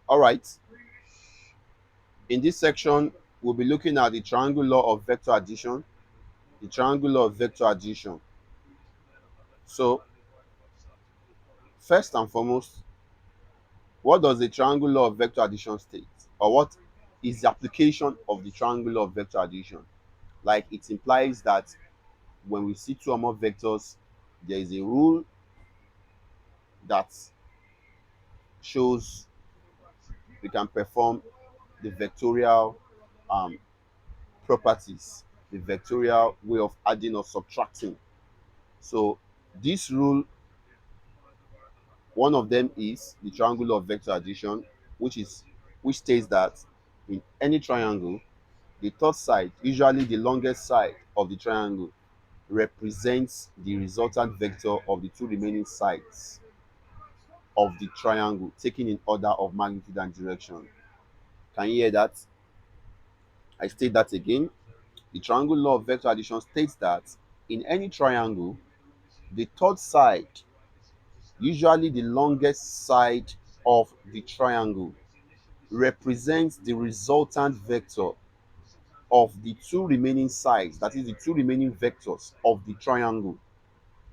All right. In this section, we'll be looking at the triangle law of vector addition. The triangle law of vector addition. So, first and foremost, what does the triangle law of vector addition state? Or what is the application of the triangle law of vector addition? Like, it implies that when we see two or more vectors, there is a rule that shows we can perform the vectorial um, properties, the vectorial way of adding or subtracting. So this rule, one of them is the triangle of vector addition, which states that in any triangle, the third side, usually the longest side of the triangle, represents the resultant vector of the two remaining sides of the triangle, taken in order of magnitude and direction. Can you hear that? I state that again. The triangle law of vector addition states that in any triangle, the third side, usually the longest side of the triangle, represents the resultant vector of the two remaining sides, that is, the two remaining vectors of the triangle,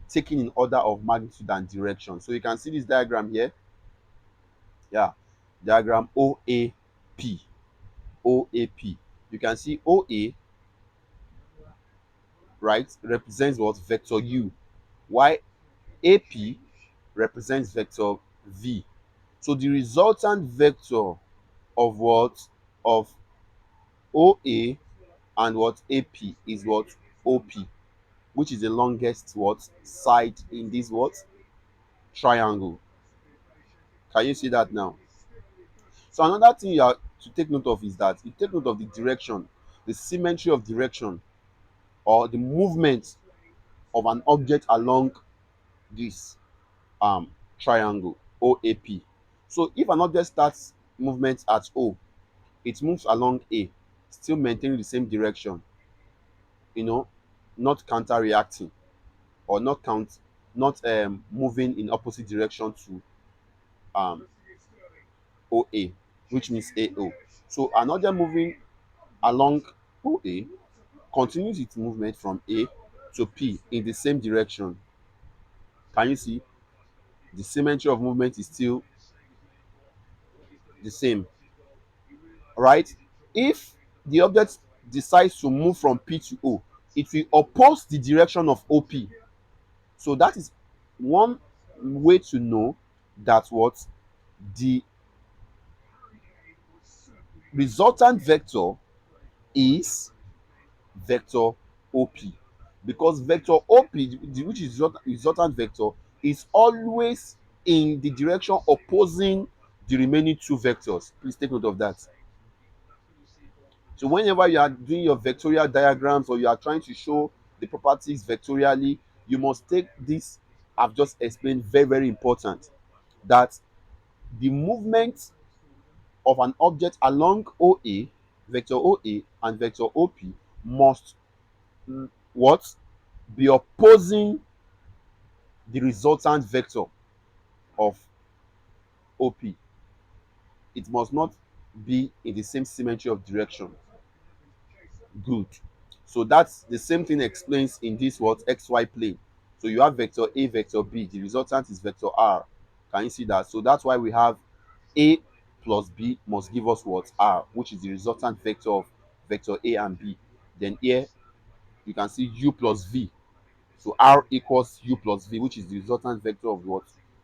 taken in order of magnitude and direction. So you can see this diagram here. Yeah, diagram OAP. OAP. You can see OA, right, represents what? Vector U. While AP represents vector V. So the resultant vector of what? Of OA and what? AP is what? OP, which is the longest what? Side in this what? Triangle. Can you see that now? So another thing you have to take note of is that you take note of the direction, the symmetry of direction, or the movement of an object along this triangle OAP. So if an object starts movement at O, it moves along A, still maintaining the same direction, you know, not counter reacting, or not moving in opposite direction to um OA, which means AO. So an object moving along OA continues its movement from A to P in the same direction. Can you see? The symmetry of movement is still the same, right? If the object decides to move from P to O, it will oppose the direction of OP. So that is one way to know that what the resultant vector is vector OP, because vector OP, which is resultant vector, is always in the direction opposing the remaining two vectors. Please take note of that. So whenever you are doing your vectorial diagrams, or you are trying to show the properties vectorially, you must take this I've just explained, very, very important, that the movement of an object along OA, vector OA and vector OP, must what? Be opposing the resultant vector of OP. It must not be in the same symmetry of direction. Good. So that's the same thing explains in this what? XY plane. So you have vector A, vector B. The resultant is vector R. Can you see that? So that's why we have A plus B must give us what? R, which is the resultant vector of vector A and B. Then here you can see U plus V. So R equals U plus V, which is the resultant vector of what?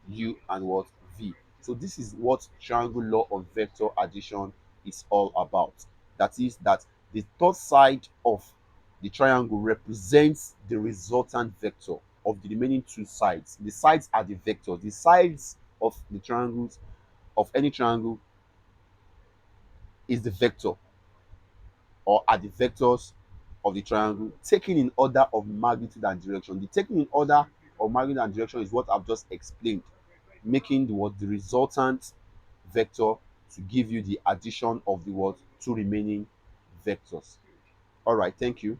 U and what? V. So this is what triangle law of vector addition is all about. That is that the third side of the triangle represents the resultant vector of the remaining two sides. The sides are the vectors. The sides of the triangles, of any triangle, is the vector, or are the vectors of the triangle, taken in order of magnitude and direction. The taken in order of magnitude and direction is what I've just explained, making the what? The resultant vector to give you the addition of the what? Two remaining vectors. All right, thank you.